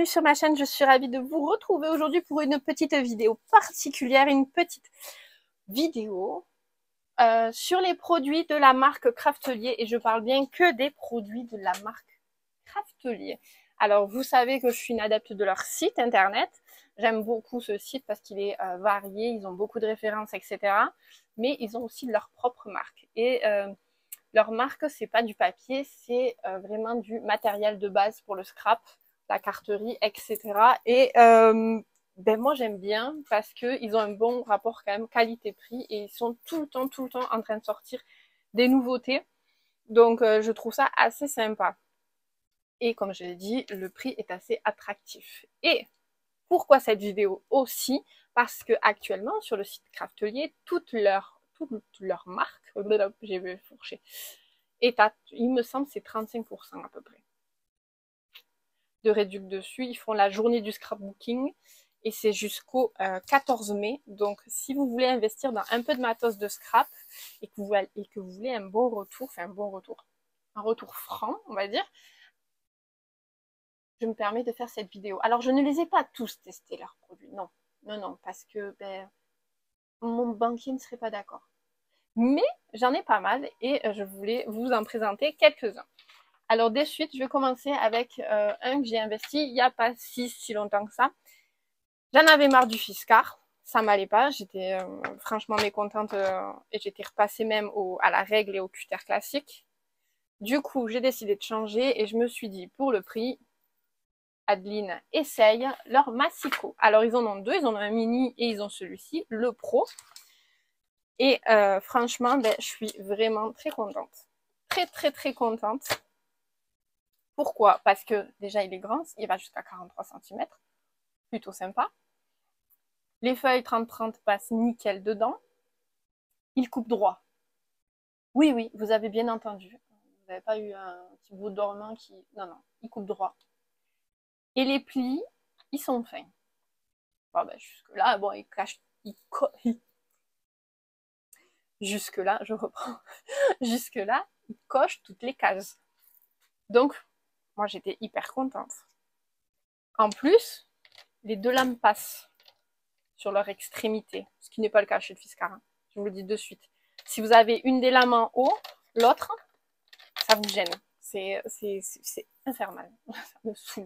sur ma chaîne, je suis ravie de vous retrouver aujourd'hui pour une petite vidéo particulière, une petite vidéo sur les produits de la marque Craftelier, et je parle bien que des produits de la marque Craftelier. Alors vous savez que je suis une adepte de leur site internet, j'aime beaucoup ce site parce qu'il est varié, ils ont beaucoup de références, etc. Mais ils ont aussi leur propre marque, et leur marque, c'est pas du papier, c'est vraiment du matériel de base pour le scrap, la carterie, etc. Et ben moi j'aime bien parce qu'ils ont un bon rapport quand même qualité-prix, et ils sont tout le temps en train de sortir des nouveautés. Donc je trouve ça assez sympa. Et comme je l'ai dit, le prix est assez attractif. Et pourquoi cette vidéo aussi? Parce que actuellement sur le site Craftelier, toutes leurs marques, j'ai vu fourcher, et il me semble c'est 35% à peu près de réduction dessus. Ils font la journée du scrapbooking et c'est jusqu'au 14 mai. Donc si vous voulez investir dans un peu de matos de scrap et que vous voulez un bon retour, un retour franc, on va dire, je me permets de faire cette vidéo. Alors je ne les ai pas tous testés leurs produits, non, parce que mon banquier ne serait pas d'accord. Mais j'en ai pas mal et je voulais vous en présenter quelques-uns. Alors de suite, je vais commencer avec un que j'ai investi il n'y a pas si longtemps que ça. J'en avais marre du Fiskars, ça m'allait pas, j'étais franchement mécontente et j'étais repassée même à la règle et au cutter classique. Du coup, j'ai décidé de changer et je me suis dit, pour le prix, Adeline essaye leur Massiko. Alors ils en ont deux, ils en ont un mini et ils ont celui-ci, le Pro. Et franchement, je suis vraiment très contente. Très contente. Pourquoi? Parce que déjà il est grand, il va jusqu'à 43 cm, plutôt sympa. Les feuilles 30-30 passent nickel dedans. Il coupe droit. Oui, vous avez bien entendu. Vous n'avez pas eu un petit bout dormant qui... Non, il coupe droit. Et les plis, ils sont fins. Bon, jusque-là, bon, jusque-là, je reprends. Jusque-là, il coche toutes les cases. Donc, moi, j'étais hyper contente. En plus, les deux lames passent sur leur extrémité, ce qui n'est pas le cas chez le Fiskars. Je vous le dis de suite. Si vous avez une des lames en haut, l'autre, ça vous gêne. C'est infernal. Ça me saoule.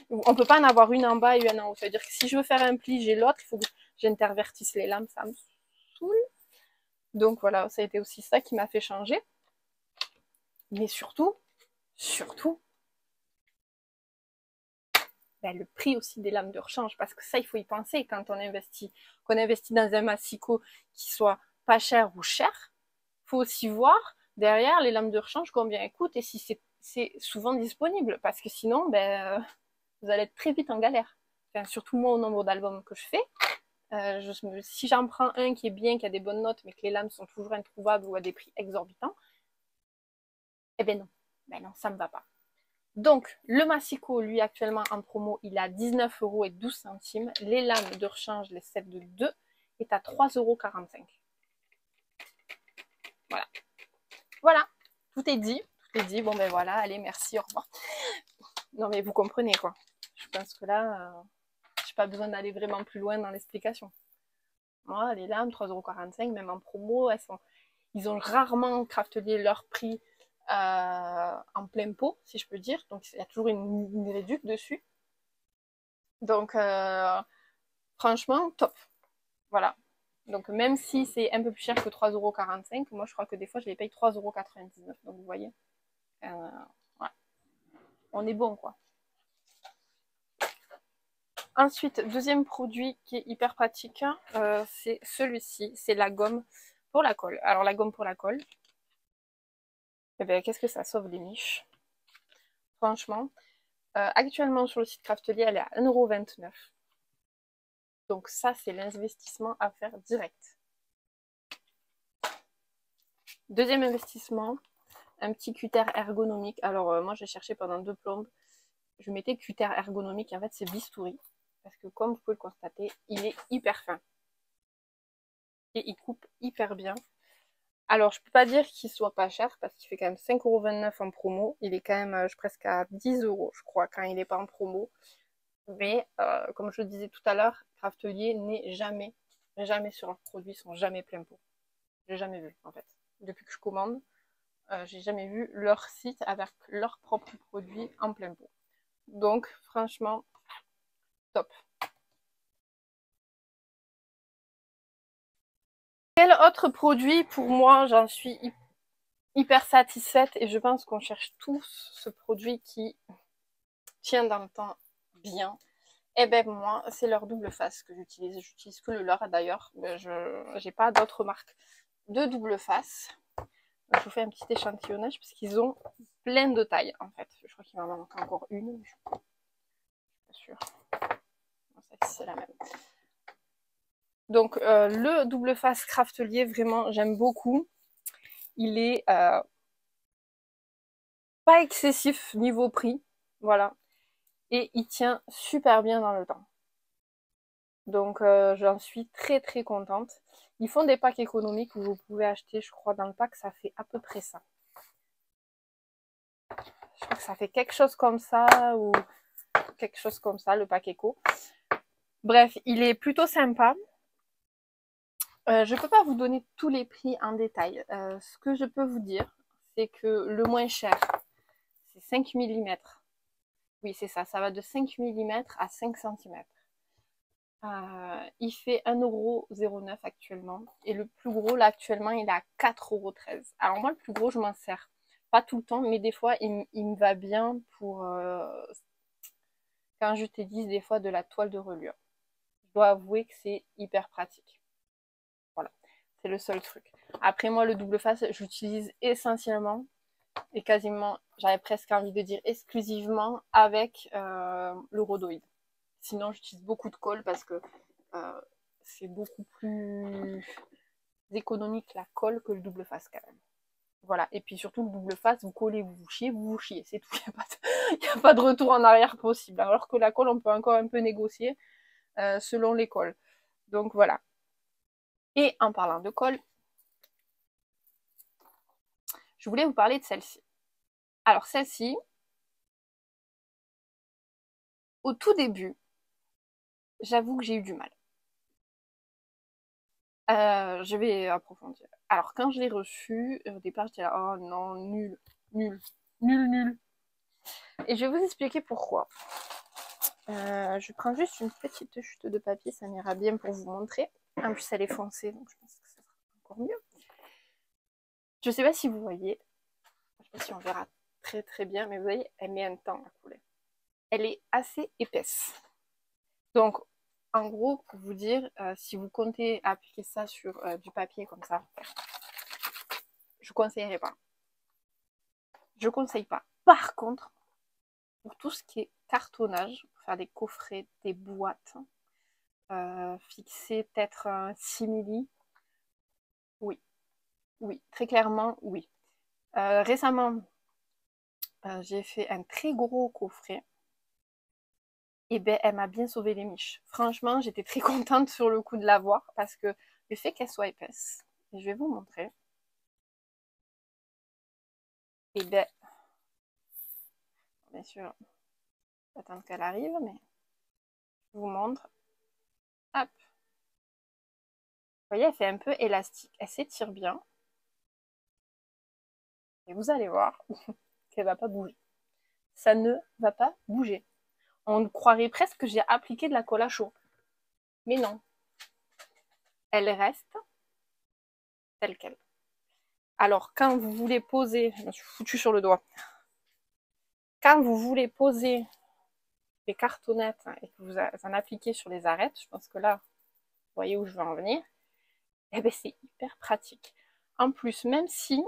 On ne peut pas en avoir une en bas et une en haut. Ça veut dire que si je veux faire un pli, j'ai l'autre, il faut que j'intervertisse les lames. Ça me saoule. Donc voilà, ça a été aussi ça qui m'a fait changer. Mais surtout, le prix aussi des lames de rechange, parce que ça, il faut y penser quand on investit. Qu'on investit dans un Massiko qui soit pas cher ou cher, il faut aussi voir derrière les lames de rechange combien elles coûtent et si c'est souvent disponible, parce que sinon, vous allez être très vite en galère. Enfin, surtout moi, au nombre d'albums que je fais, si j'en prends un qui est bien, qui a des bonnes notes, mais que les lames sont toujours introuvables ou à des prix exorbitants, non, ça me va pas. Donc, le Massiko, lui, actuellement en promo, il est à 19,12 €. Les lames de rechange, les sets de 2, est à 3,45 €. Voilà, tout est dit. Bon, voilà, allez, merci, au revoir. Non, mais vous comprenez, quoi. Je pense que là, j'ai pas besoin d'aller vraiment plus loin dans l'explication. Voilà, les lames, 3,45 €, même en promo, ils ont rarement Craftelier leur prix en plein pot, si je peux dire. Donc il y a toujours une réduction dessus. Donc franchement, top. Voilà. Donc même si c'est un peu plus cher que 3,45 €, moi je crois que des fois je les paye 3,99 €. Donc vous voyez, voilà. On est bon, quoi. Ensuite, deuxième produit qui est hyper pratique, c'est celui-ci, c'est la gomme pour la colle. Alors la gomme pour la colle, qu'est-ce que ça sauve les niches. Franchement, actuellement sur le site Craftelier, elle est à 1,29 €. Donc ça, c'est l'investissement à faire direct. Deuxième investissement, un petit cutter ergonomique. Alors moi, j'ai cherché pendant 2 plombes. Je mettais cutter ergonomique, et en fait, c'est bistouri. Parce que comme vous pouvez le constater, il est hyper fin. Et il coupe hyper bien. Alors, je peux pas dire qu'il soit pas cher, parce qu'il fait quand même 5,29 € en promo. Il est quand même presque à 10 € je crois, quand il n'est pas en promo. Mais comme je le disais tout à l'heure, Craftelier n'est jamais sur leurs produits, sont jamais plein pot. J'ai jamais vu en fait. Depuis que je commande, j'ai jamais vu leur site avec leurs propres produits en plein pot. Donc franchement, top. Quel autre produit pour moi, j'en suis hyper satisfaite et je pense qu'on cherche tous ce produit qui tient dans le temps bien. Et ben moi, c'est leur double face que j'utilise. J'utilise que le leur d'ailleurs. Je n'ai pas d'autres marques de double face. Donc, je vous fais un petit échantillonnage parce qu'ils ont plein de tailles en fait. Je crois qu'il m'en manque encore une, mais je suis pas sûre. Celle-ci c'est la même. Donc le double face Craftelier, vraiment j'aime beaucoup. Il est pas excessif niveau prix, voilà. Et il tient super bien dans le temps. Donc j'en suis très très contente. Ils font des packs économiques où vous pouvez acheter, je crois dans le pack ça fait à peu près ça. Je crois que ça fait quelque chose comme ça ou quelque chose comme ça, le pack éco. Bref, il est plutôt sympa. Je ne peux pas vous donner tous les prix en détail. Ce que je peux vous dire, c'est que le moins cher, c'est 5 mm. Oui, c'est ça, ça va de 5 mm à 5 cm. Il fait 1,09€ actuellement. Et le plus gros, là, actuellement, il est à 4,13€. Alors moi, le plus gros, je m'en sers. Pas tout le temps, mais des fois, il me va bien pour quand j'utilise des fois de la toile de reliure. Je dois avouer que c'est hyper pratique. Voilà, c'est le seul truc. Après, moi, le double face, j'utilise essentiellement et quasiment, j'avais presque envie de dire exclusivement avec le rhodoïde. Sinon, j'utilise beaucoup de colle parce que c'est beaucoup plus économique la colle que le double face quand même. Voilà, et puis surtout le double face, vous collez, vous chiez, c'est tout. Il n'y a pas de retour en arrière possible. Alors que la colle, on peut encore un peu négocier selon les colles. Donc voilà. Et en parlant de colle, je voulais vous parler de celle-ci. Alors celle-ci, au tout début, j'avoue que j'ai eu du mal. Je vais approfondir. Alors quand je l'ai reçue, au départ j'étais là, oh non, nul, nul, nul, nul. Et je vais vous expliquer pourquoi. Je prends juste une petite chute de papier, ça m'ira bien pour vous montrer. En plus elle est foncée, donc je pense que ça sera encore mieux. Je sais pas si vous voyez, je sais pas si on verra très très bien, mais vous voyez, elle met un temps à couler. Elle est assez épaisse. Donc, en gros, pour vous dire, si vous comptez appliquer ça sur du papier comme ça, je ne conseillerais pas. Je ne conseille pas. Par contre, pour tout ce qui est cartonnage, pour faire des coffrets, des boîtes, fixer peut-être un simili, oui. Oui, très clairement, oui. Récemment, j'ai fait un très gros coffret. Et ben, elle m'a bien sauvé les miches. Franchement, j'étais très contente sur le coup de l'avoir parce que le fait qu'elle soit épaisse, et je vais vous montrer. Et ben, bien sûr, j'attends qu'elle arrive, mais je vous montre. Hop. Vous voyez, elle fait un peu élastique. Elle s'étire bien. Et vous allez voir qu'elle ne va pas bouger. Ça ne va pas bouger. On croirait presque que j'ai appliqué de la colle à chaud. Mais non. Elle reste telle qu'elle. Alors, quand vous voulez poser... Je me suis foutue sur le doigt. Quand vous voulez poser les cartonnettes et que vous en appliquez sur les arêtes, je pense que là, vous voyez où je veux en venir, et ben c'est hyper pratique. En plus, même si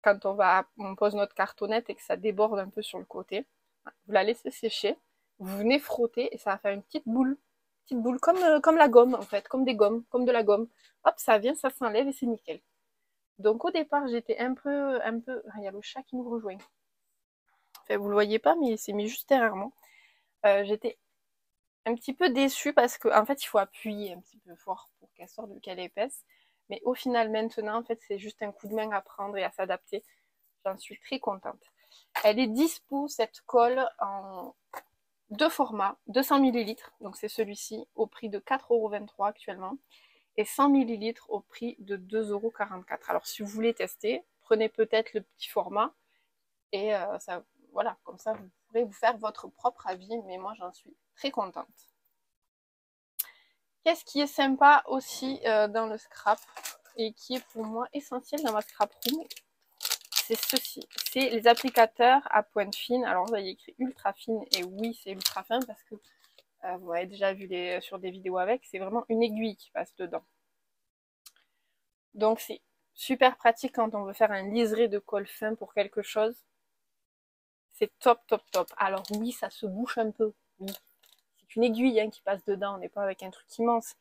quand on pose notre cartonnette et que ça déborde un peu sur le côté, vous la laissez sécher, vous venez frotter et ça va faire une petite boule comme la gomme en fait, comme des gommes, comme de la gomme. Hop, ça vient, ça s'enlève et c'est nickel. Donc au départ, j'étais un peu, il y a le chat qui nous rejoint. Enfin, vous le voyez pas, mais il s'est mis juste derrière moi. J'étais un petit peu déçue parce qu'en fait, il faut appuyer un petit peu fort pour qu'elle sorte vu qu'elle est épaisse. Mais au final, maintenant, en fait, c'est juste un coup de main à prendre et à s'adapter. J'en suis très contente. Elle est dispo, cette colle, en deux formats, 200 ml, donc c'est celui-ci, au prix de 4,23 € actuellement, et 100 ml au prix de 2,44 €. Alors si vous voulez tester, prenez peut-être le petit format, et ça, voilà, comme ça vous pourrez vous faire votre propre avis, mais moi j'en suis très contente. Qu'est-ce qui est sympa aussi dans le scrap, et qui est pour moi essentiel dans ma scrap room, c'est ceci, c'est les applicateurs à pointe fine. Alors vous avez écrit ultra fine, et oui c'est ultra fin parce que vous avez déjà vu sur des vidéos avec, c'est vraiment une aiguille qui passe dedans. Donc c'est super pratique quand on veut faire un liseré de colle fin pour quelque chose. C'est top, top, top. Alors oui, ça se bouche un peu, oui. C'est une aiguille hein, qui passe dedans, on n'est pas avec un truc immense.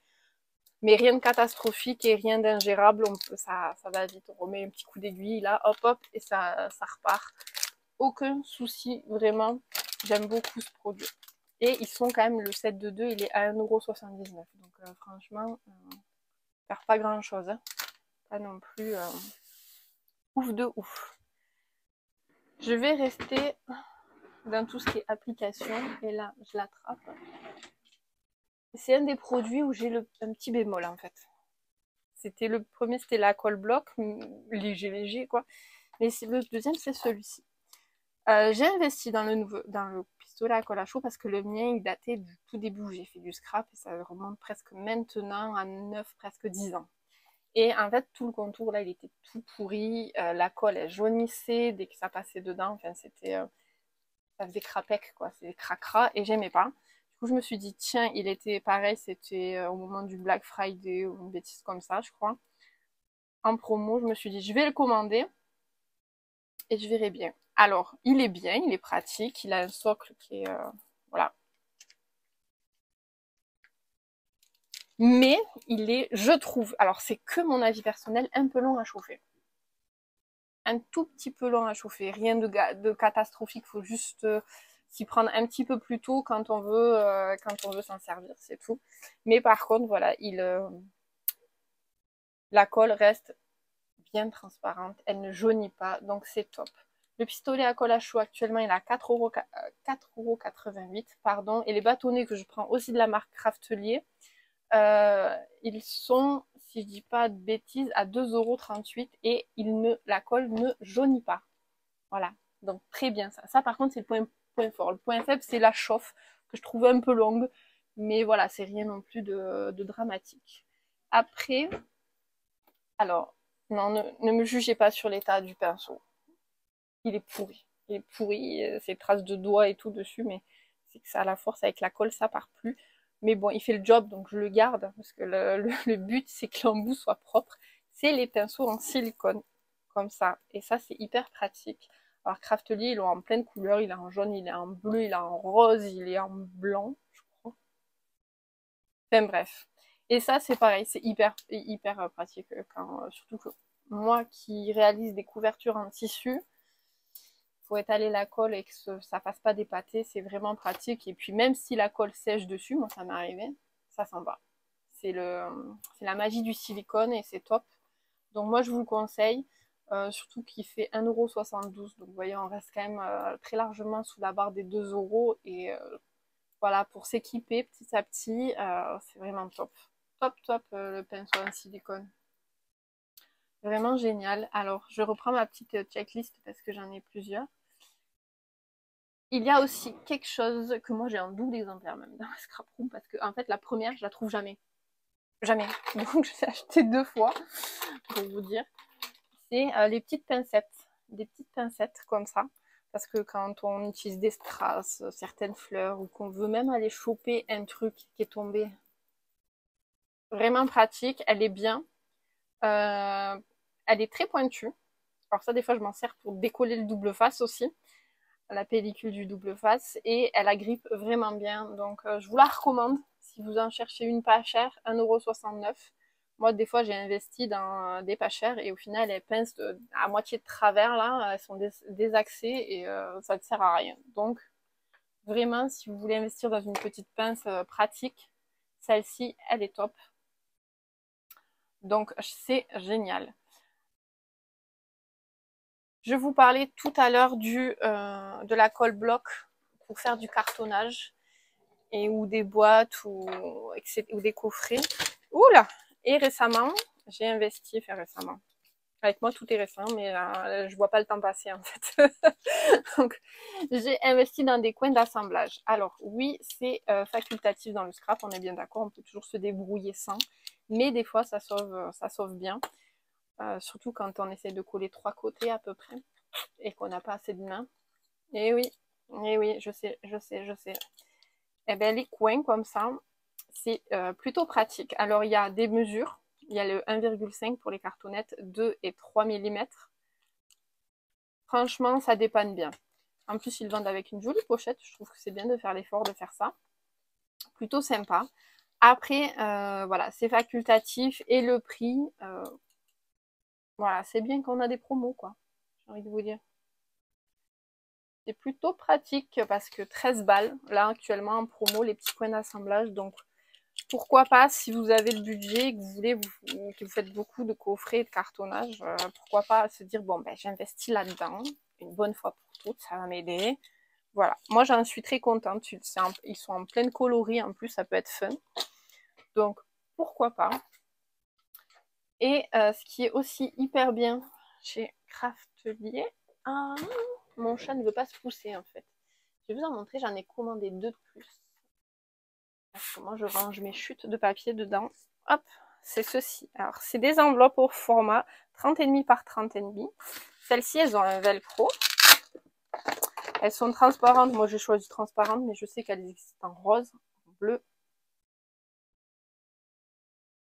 Mais rien de catastrophique et rien d'ingérable, ça va vite. On remet un petit coup d'aiguille là, hop hop, et ça repart. Aucun souci, vraiment. J'aime beaucoup ce produit. Et ils sont quand même, le set de 2, il est à 1,79 €. Donc franchement, perd pas grand chose. Hein. Pas non plus ouf de ouf. Je vais rester dans tout ce qui est application. Et là, je l'attrape. C'est un des produits où j'ai un petit bémol en fait. C'était le premier, c'était la colle bloc, léger quoi. Mais le deuxième, c'est celui-ci. J'ai investi dans le pistolet à colle à chaud parce que le mien, il datait du tout début où j'ai fait du scrap et ça remonte presque maintenant à 9, presque 10 ans. Et en fait, tout le contour, là, il était tout pourri. La colle, elle jaunissait dès que ça passait dedans. Enfin, ça faisait crapec, quoi. C'était cracra et j'aimais pas. Du coup, je me suis dit, tiens, il était pareil, c'était au moment du Black Friday ou une bêtise comme ça, je crois. En promo, je me suis dit, je vais le commander et je verrai bien. Alors, il est bien, il est pratique, il a un socle qui est... voilà. Mais il est, je trouve, alors c'est que mon avis personnel, un peu long à chauffer. Un tout petit peu long à chauffer, rien de catastrophique, il faut juste s'y prendre un petit peu plus tôt quand on veut s'en servir, c'est tout. Mais par contre, voilà, la colle reste bien transparente, elle ne jaunit pas, donc c'est top. Le pistolet à colle à chaud actuellement il est à 4,88 €, pardon, et les bâtonnets que je prends aussi de la marque Craftelier, ils sont, si je dis pas de bêtises, à 2,38 € et la colle ne jaunit pas. Voilà, donc très bien ça. Ça par contre c'est le point fort. Le point faible c'est la chauffe que je trouve un peu longue, mais voilà, c'est rien non plus de dramatique. Après, alors, non, ne me jugez pas sur l'état du pinceau. Il est pourri. Il est pourri, c'est traces de doigts et tout dessus, mais c'est que ça a la force avec la colle, ça part plus. Mais bon, il fait le job, donc je le garde, parce que le but, c'est que l'embout soit propre. C'est les pinceaux en silicone, comme ça. Et ça, c'est hyper pratique. Alors, Craftelier, ils l'ont en pleine couleur. Il est en jaune, il est en bleu, il est en rose, il est en blanc, je crois. Enfin bref. Et ça, c'est pareil, c'est hyper pratique. Surtout que moi qui réalise des couvertures en tissu, faut étaler la colle et que ça fasse pas d'épater, c'est vraiment pratique. Et puis même si la colle sèche dessus, moi ça m'est arrivé, ça s'en va. C'est la magie du silicone et c'est top. Donc moi je vous le conseille, surtout qu'il fait 1,72 €. Donc vous voyez, on reste quand même très largement sous la barre des 2 € et voilà, pour s'équiper petit à petit, c'est vraiment top. Top, top le pinceau en silicone. Vraiment génial. Alors, je reprends ma petite checklist parce que j'en ai plusieurs. Il y a aussi quelque chose que moi j'ai en double exemplaire même dans ma scrap room parce que en fait la première je la trouve jamais. Jamais. Donc je l'ai acheté 2 fois pour vous dire. C'est les petites pincettes. Des petites pincettes comme ça. Parce que quand on utilise des strass, certaines fleurs ou qu'on veut même aller choper un truc qui est tombé, vraiment pratique, elle est bien. Elle est très pointue. Alors ça des fois je m'en sers pour décoller le double face aussi. La pellicule du double face et elle agrippe vraiment bien. Donc je vous la recommande si vous en cherchez une pas chère, 1,69 €. Moi des fois j'ai investi dans des pas chères et au final elles pincent à moitié de travers là, elles sont désaxées et ça ne sert à rien. Donc vraiment si vous voulez investir dans une petite pince pratique, celle-ci elle est top. Donc c'est génial. Je vous parlais tout à l'heure de la colle bloc pour faire du cartonnage et ou des boîtes ou des coffrets. Oula! Et récemment, j'ai investi, récemment. Avec moi, tout est récent, mais je vois pas le temps passer en fait. Donc, j'ai investi dans des coins d'assemblage. Alors, oui, c'est facultatif dans le scrap, on est bien d'accord, on peut toujours se débrouiller sans, mais des fois, ça sauve bien. Surtout quand on essaie de coller 3 côtés à peu près et qu'on n'a pas assez de main. Et oui, je sais. Et bien, les coins comme ça, c'est plutôt pratique. Alors, il y a des mesures. Il y a le 1,5 pour les cartonnettes, 2 et 3 mm. Franchement, ça dépanne bien. En plus, ils vendent avec une jolie pochette. Je trouve que c'est bien de faire l'effort de faire ça. Plutôt sympa. Après, voilà, c'est facultatif. Et le prix, voilà, c'est bien qu'on a des promos, quoi. J'ai envie de vous dire. C'est plutôt pratique parce que 13 balles, là, actuellement, en promo, les petits coins d'assemblage. Donc, pourquoi pas, si vous avez le budget et que vous voulez, que vous faites beaucoup de coffrets et de cartonnage, pourquoi pas se dire, bon, ben, j'investis là-dedans, une bonne fois pour toutes, ça va m'aider. Voilà, moi j'en suis très contente, ils sont en pleine coloris, en plus ça peut être fun. Donc, pourquoi pas. Et ce qui est aussi hyper bien chez Craftelier, mon chat ne veut pas se pousser en fait. Je vais vous en montrer, j'en ai commandé 2 de plus. Comment je range mes chutes de papier dedans. Hop, c'est ceci. Alors, c'est des enveloppes au format 30,5 par 30,5. Celles-ci, elles ont un velcro. Elles sont transparentes. Moi, j'ai choisi transparente, mais je sais qu'elles existent en rose, en bleu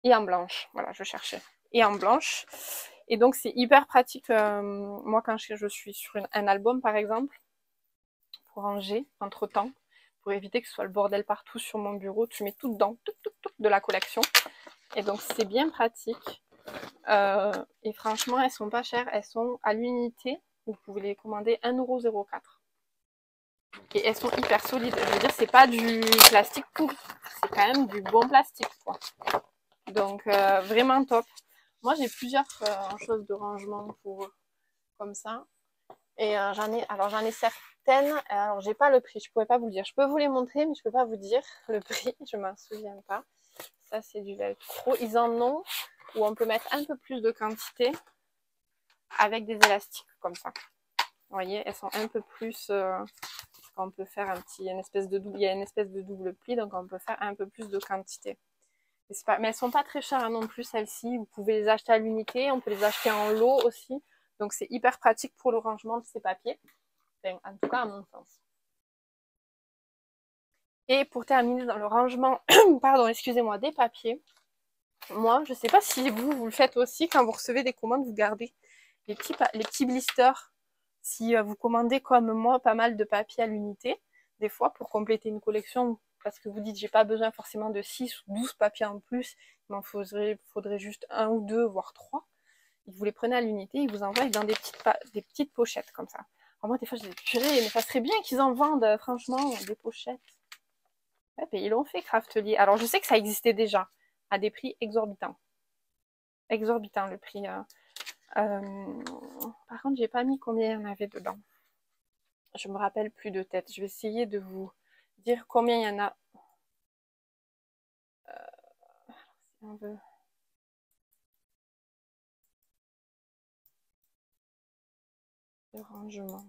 et en blanche. Voilà, je cherchais. Et en blanche. Et donc, c'est hyper pratique. Moi, quand je suis sur un album, par exemple, pour ranger entre-temps, pour éviter que ce soit le bordel partout sur mon bureau, tu mets tout dedans, de la collection. Et donc, c'est bien pratique. Et franchement, elles sont pas chères. Elles sont à l'unité. Vous pouvez les commander 1,04 €. Et elles sont hyper solides. Je veux dire, c'est pas du plastique pourri. C'est quand même du bon plastique, quoi. Donc, vraiment top. Moi, j'ai plusieurs choses de rangement comme ça. Et j'en ai certaines. Alors, j'ai pas le prix. Je pourrais pas vous le dire. Je peux vous les montrer, mais je peux pas vous dire le prix. Je m'en souviens pas. Ça, c'est du velcro. Ils en ont où on peut mettre un peu plus de quantité avec des élastiques comme ça. Vous voyez, elles sont un peu plus... on peut faire il y a une espèce de double pli, donc on peut faire un peu plus de quantité. Mais elles sont pas très chères non plus, celles-ci. Vous pouvez les acheter à l'unité, on peut les acheter en lot aussi. Donc c'est hyper pratique pour le rangement de ces papiers. Enfin, en tout cas, à mon sens. Et pour terminer dans le rangement, pardon, excusez-moi, des papiers, moi, je sais pas si vous le faites aussi, quand vous recevez des commandes, vous gardez les petits blisters. Si vous commandez comme moi pas mal de papier à l'unité, des fois pour compléter une collection, parce que vous dites j'ai pas besoin forcément de 6 ou 12 papiers en plus, il m'en faudrait juste 1 ou 2, voire 3. Et vous les prenez à l'unité, ils vous envoient dans des petites pochettes comme ça. Alors moi des fois je dis purée, mais ça serait bien qu'ils en vendent franchement des pochettes. Ouais, et ils l'ont fait Craftelier. Alors je sais que ça existait déjà à des prix exorbitants. Exorbitant le prix. Par contre, j'ai pas mis combien il y en avait dedans. Je me rappelle plus de tête. Je vais essayer de vous dire combien il y en a. Si on veut. De rangement.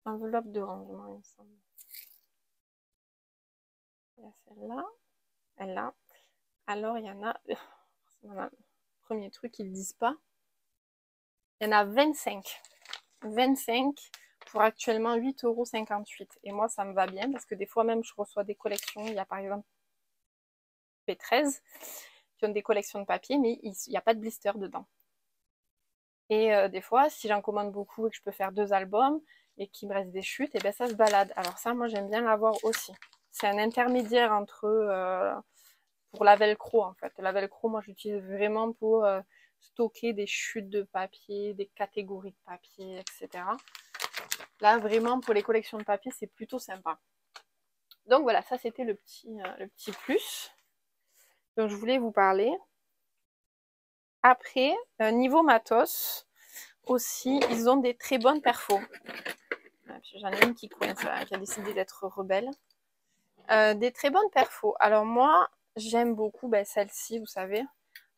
Enveloppe de rangement, il me semble. Il y a celle-là. Elle-là. Alors, il y en a. Premier truc, ils ne disent pas. Il y en a 25. 25 pour actuellement 8,58 €. Et moi, ça me va bien parce que des fois même, je reçois des collections. Il y a par exemple P13 qui ont des collections de papier, mais il n'y a pas de blister dedans. Et des fois, si j'en commande beaucoup et que je peux faire 2 albums et qu'il me reste des chutes, et ben ça se balade. Alors ça, moi, j'aime bien l'avoir aussi. C'est un intermédiaire entre pour la velcro, en fait. La velcro, moi, j'utilise vraiment pour stocker des chutes de papier, des catégories de papier, etc. Là, vraiment, pour les collections de papier, c'est plutôt sympa. Donc voilà, ça, c'était le petit plus dont je voulais vous parler. Après, niveau matos, aussi, ils ont des très bonnes perfos. J'en ai une qui coince, qui a décidé d'être rebelle. Des très bonnes perfos. Alors moi, j'aime beaucoup celle-ci, vous savez,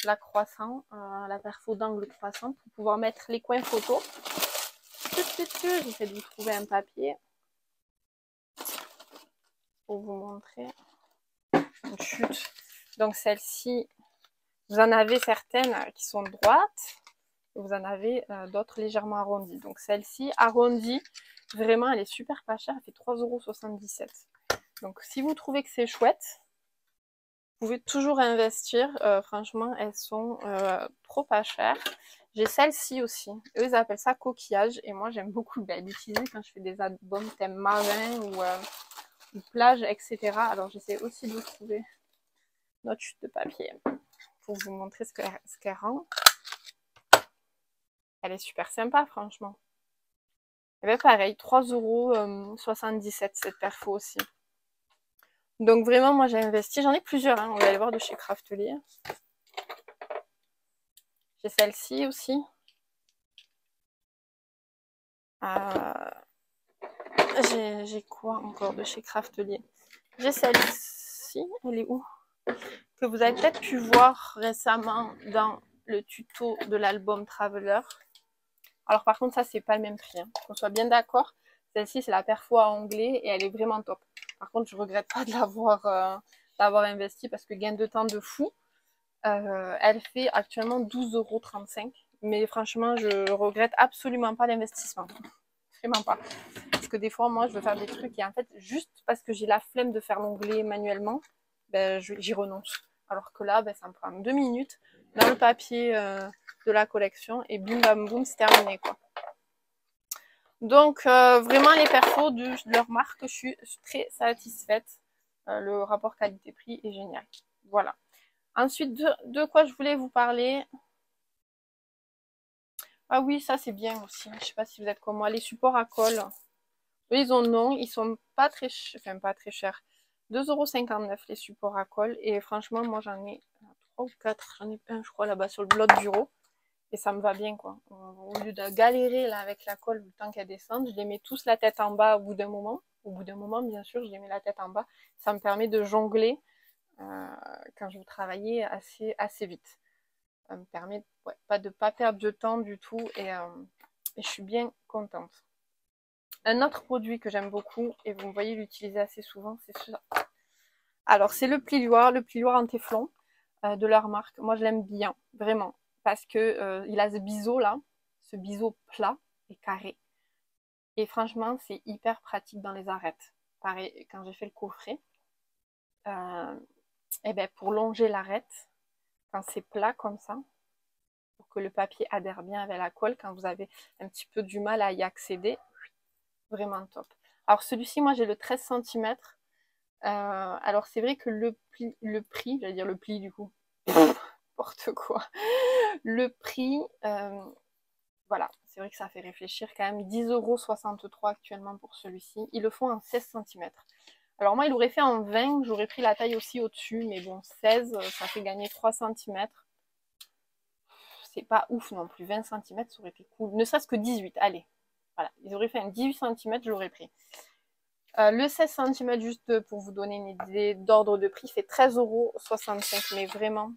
la croissant, la perfo d'angle croissant, pour pouvoir mettre les coins photos. J'essaie de vous trouver un papier pour vous montrer. Une chute. Donc celle-ci, vous en avez certaines qui sont droites, et vous en avez d'autres légèrement arrondies. Donc celle-ci, arrondie, vraiment, elle est super pas chère, elle fait 3,77 €. Donc si vous trouvez que c'est chouette, vous pouvez toujours investir. Franchement, elles sont trop pas chères. J'ai celle-ci aussi. Eux, ils appellent ça coquillage. Et moi, j'aime beaucoup l'utiliser quand je fais des albums thème marin ou plage, etc. Alors, j'essaie aussi de trouver notre chute de papier pour vous montrer ce qu'elle rend. Elle est super sympa, franchement. Et bien, pareil, 3,77 € cette perfo aussi. Donc vraiment, moi j'ai investi, j'en ai plusieurs, hein. On va aller voir de chez Craftelier. J'ai celle-ci aussi. J'ai quoi encore de chez Craftelier? J'ai celle-ci, elle est où? Que vous avez peut-être pu voir récemment dans le tuto de l'album Traveler. Alors par contre, ça c'est pas le même prix, hein. Qu'on soit bien d'accord. Celle-ci c'est la perfo à onglet et elle est vraiment top. Par contre, je regrette pas de l'avoir investi parce que gain de temps de fou. Elle fait actuellement 12,35 €. Mais franchement, je regrette absolument pas l'investissement. Vraiment pas. Parce que des fois, moi, je veux faire des trucs et en fait, juste parce que j'ai la flemme de faire l'onglet manuellement, j'y renonce. Alors que là, ça me prend 2 minutes dans le papier de la collection et bim bam boum, c'est terminé, quoi. Donc, vraiment, les perfos de leur marque, je suis très satisfaite. Le rapport qualité-prix est génial. Voilà. Ensuite, de quoi je voulais vous parler? Ah oui, ça c'est bien aussi. Je sais pas si vous êtes comme moi. Les supports à colle. Eux, ils ont non. Ils sont pas très chers. Enfin, pas très chers. 2,59 € les supports à colle. Et franchement, moi j'en ai 3 ou 4. J'en ai un, je crois, là-bas sur le bloc bureau. Et ça me va bien, quoi. Au lieu de galérer là avec la colle le temps qu'elle descende, je les mets tous la tête en bas au bout d'un moment. Au bout d'un moment, bien sûr, je les mets la tête en bas. Ça me permet de jongler quand je veux travailler assez vite. Ça me permet de pas perdre de temps du tout et je suis bien contente. Un autre produit que j'aime beaucoup et vous me voyez l'utiliser assez souvent, c'est ça. Alors c'est le plioir en téflon de leur marque. Moi je l'aime bien, vraiment, parce que il a ce biseau là, ce biseau plat et carré. Et franchement c'est hyper pratique dans les arêtes. Pareil, quand j'ai fait le coffret, et pour longer l'arête, quand c'est plat comme ça, pour que le papier adhère bien avec la colle, quand vous avez un petit peu du mal à y accéder, vraiment top. Alors celui-ci, moi j'ai le 13 cm. Alors c'est vrai que le prix, j'allais dire le pli du coup, n'importe quoi. Le prix, voilà, c'est vrai que ça fait réfléchir quand même. 10,63 € actuellement pour celui-ci. Ils le font en 16 cm. Alors moi, il aurait fait en 20, j'aurais pris la taille aussi au-dessus, mais bon, 16, ça fait gagner 3 cm. C'est pas ouf non plus, 20 cm, ça aurait été cool. Ne serait-ce que 18, allez. Voilà, ils auraient fait un 18 cm, je l'aurais pris. Le 16 cm, juste pour vous donner une idée d'ordre de prix, fait 13,65 €. Mais vraiment,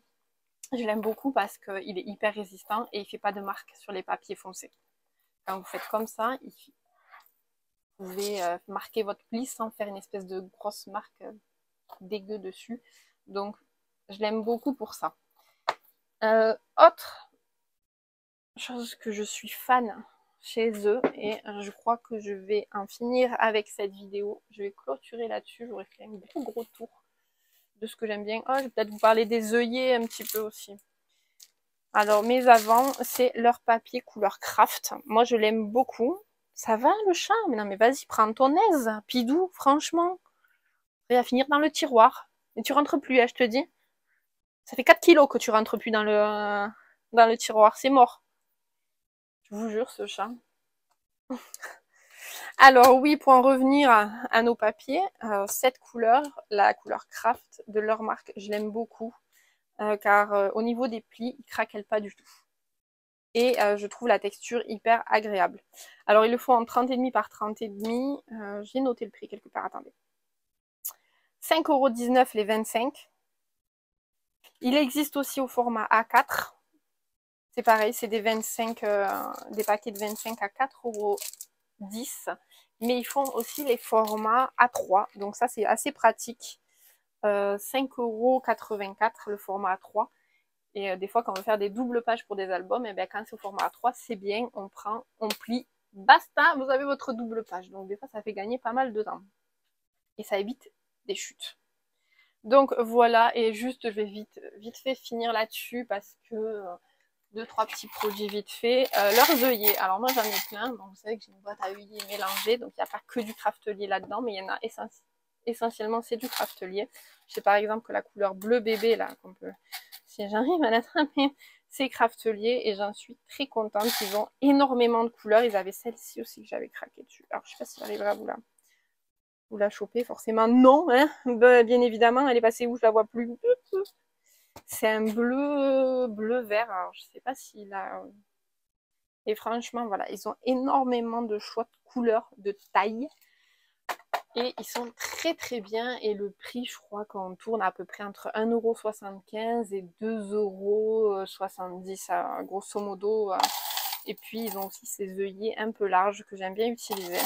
je l'aime beaucoup parce qu'il est hyper résistant et il ne fait pas de marque sur les papiers foncés. Quand vous faites comme ça, vous pouvez marquer votre pli sans faire une espèce de grosse marque dégueu dessus. Donc, je l'aime beaucoup pour ça. Autre chose que je suis fan chez eux, et je crois que je vais en finir avec cette vidéo. Je vais clôturer là-dessus. J'aurais fait un gros tour de ce que j'aime bien. Oh, je vais peut-être vous parler des œillets un petit peu aussi. Alors, mes avant, c'est leur papier couleur craft. Moi, je l'aime beaucoup. Ça va, le chat? Mais non, mais vas-y, prends ton aise. Pidou, franchement. Il va finir dans le tiroir. Et tu rentres plus, hein, je te dis. Ça fait 4 kilos que tu rentres plus dans le tiroir. C'est mort. Je vous jure, ce chat. Alors oui, pour en revenir à nos papiers, cette couleur, la couleur craft de leur marque, je l'aime beaucoup. Car au niveau des plis, ils craquellent pas du tout. Et je trouve la texture hyper agréable. Alors, il le faut en 30,5 par 30,5. J'ai noté le prix quelque part, attendez. 5,19 € les 25. Il existe aussi au format A4. C'est pareil, c'est des 25, des paquets de 25 à 4,10 €. Mais ils font aussi les formats A3. Donc ça, c'est assez pratique. 5,84 € le format A3. Et des fois, quand on veut faire des doubles pages pour des albums, et bien quand c'est au format A3, c'est bien, on prend, on plie, basta, vous avez votre double page. Donc des fois, ça fait gagner pas mal de temps. Et ça évite des chutes. Donc voilà, et juste, je vais vite fait finir là-dessus parce que 2-3 petits produits vite fait. Leurs œillets, alors moi j'en ai plein, donc vous savez que j'ai une boîte à œillets mélangée, donc il n'y a pas que du craftelier là-dedans, mais il y en a essentiellement c'est du craftelier. Je sais par exemple que la couleur bleu bébé là, qu'on peut, si j'arrive à l'attraper, c'est craftelier et j'en suis très contente. Ils ont énormément de couleurs, ils avaient celle-ci aussi que j'avais craqué dessus. Alors je sais pas si j'arriverai à vous la choper, forcément non, hein. Bien évidemment, elle est passée où, je la vois plus. C'est un bleu vert, alors je sais pas s'il a... Et franchement, voilà, ils ont énormément de choix de couleurs, de taille. Et ils sont très très bien. Et le prix, je crois qu'on tourne à peu près entre 1,75 € et 2,70 € grosso modo. Et puis, ils ont aussi ces œillets un peu larges que j'aime bien utiliser.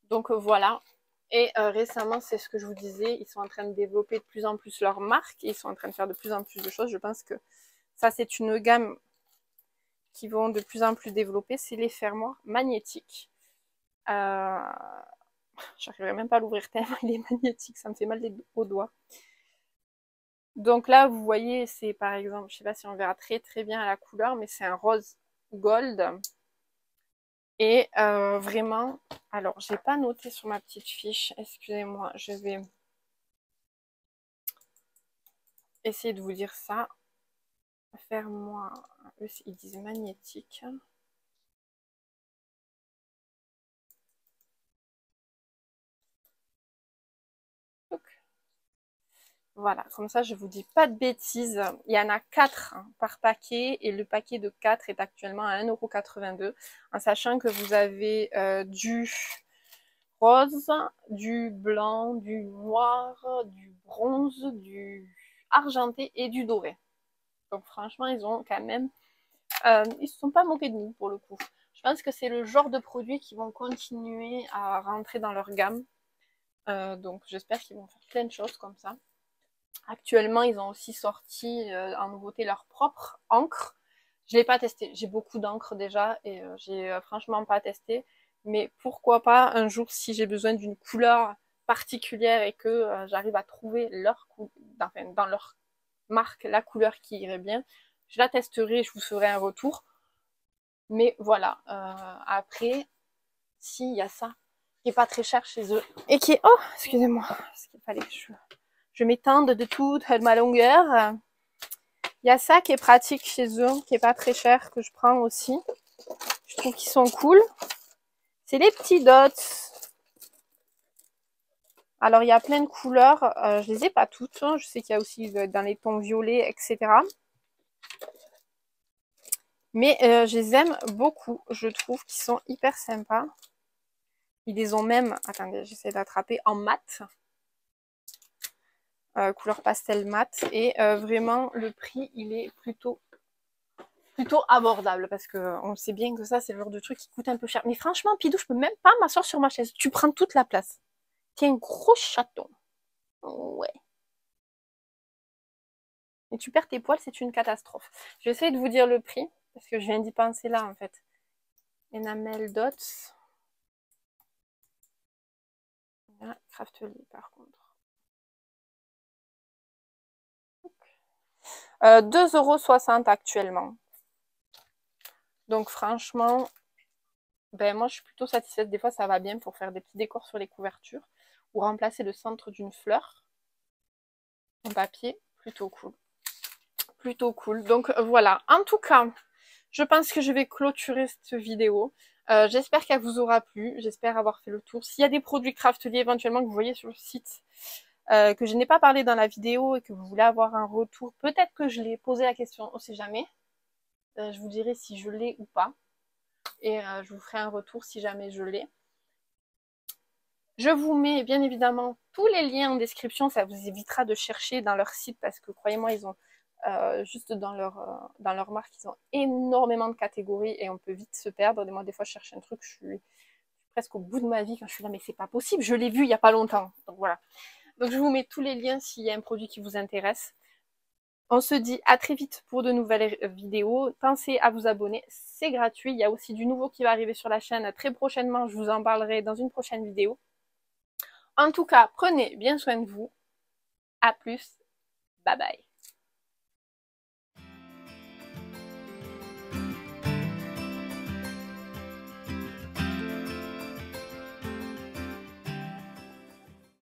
Donc voilà. Et récemment, c'est ce que je vous disais, ils sont en train de développer de plus en plus leur marque. Et ils sont en train de faire de plus en plus de choses. Je pense que ça, c'est une gamme qui vont de plus en plus développer. C'est les fermoirs magnétiques. J'arriverai même pas à l'ouvrir tellement il est magnétique. Ça me fait mal aux doigts. Donc là, vous voyez, c'est par exemple, je sais pas si on verra très très bien à la couleur, mais c'est un rose gold. Et vraiment, alors j'ai pas noté sur ma petite fiche, excusez-moi, je vais essayer de vous dire ça. Faire-moi, ils disent magnétique. Voilà, comme ça je vous dis pas de bêtises. Il y en a 4 par paquet et le paquet de 4 est actuellement à 1,82 €, en sachant que vous avez du rose, du blanc, du noir, du bronze, du argenté et du doré. Donc franchement, ils ont quand même... ils se sont pas moqués de nous pour le coup. Je pense que c'est le genre de produit qui vont continuer à rentrer dans leur gamme. Donc j'espère qu'ils vont faire plein de choses comme ça. Actuellement, ils ont aussi sorti en nouveauté leur propre encre. Je ne l'ai pas testé. J'ai beaucoup d'encre déjà et j'ai franchement pas testé. Mais pourquoi pas un jour, si j'ai besoin d'une couleur particulière et que j'arrive à trouver dans leur marque la couleur qui irait bien, je la testerai et je vous ferai un retour. Mais voilà, après, s'il y a ça qui est pas très cher chez eux et qui est... Oh, excusez-moi, parce qu'il fallait que je m'étende de toute ma longueur. Il y a ça qui est pratique chez eux, qui est pas très cher, que je prends aussi. Je trouve qu'ils sont cool. C'est les petits dots. Alors, il y a plein de couleurs. Je les ai pas toutes. Je sais qu'il y a aussi dans les tons violets, etc. Mais je les aime beaucoup. Je trouve qu'ils sont hyper sympas. Ils les ont même... Attendez, j'essaie d'attraper en mat. Couleur pastel mat. Et vraiment, le prix, il est plutôt abordable parce que on sait bien que ça c'est le genre de truc qui coûte un peu cher. Mais franchement, Pidou, je peux même pas m'asseoir sur ma chaise. Tu prends toute la place. T'es un gros chaton. Ouais. Et tu perds tes poils, c'est une catastrophe. Je vais essayer de vous dire le prix parce que je viens d'y penser là en fait. Enamel Dots. Ah, Craftelier par contre. 2,60 € actuellement. Donc franchement, ben moi je suis plutôt satisfaite. Des fois ça va bien pour faire des petits décors sur les couvertures ou remplacer le centre d'une fleur en papier. Plutôt cool. Plutôt cool. Donc voilà. En tout cas, je pense que je vais clôturer cette vidéo. J'espère qu'elle vous aura plu. J'espère avoir fait le tour. S'il y a des produits crafteliers éventuellement que vous voyez sur le site, que je n'ai pas parlé dans la vidéo et que vous voulez avoir un retour, peut-être que je l'ai posé la question, on sait jamais. je vous dirai si je l'ai ou pas. Et je vous ferai un retour si jamais je l'ai. Je vous mets bien évidemment tous les liens en description, ça vous évitera de chercher dans leur site parce que croyez-moi, ils ont juste dans leur marque, ils ont énormément de catégories et on peut vite se perdre. Et moi, des fois, je cherche un truc, je suis presque au bout de ma vie quand je suis là, mais c'est pas possible, je l'ai vu il y a pas longtemps. Donc voilà. Donc je vous mets tous les liens s'il y a un produit qui vous intéresse. On se dit à très vite pour de nouvelles vidéos. Pensez à vous abonner, c'est gratuit. Il y a aussi du nouveau qui va arriver sur la chaîne très prochainement. Je vous en parlerai dans une prochaine vidéo. En tout cas, prenez bien soin de vous. À plus. Bye bye.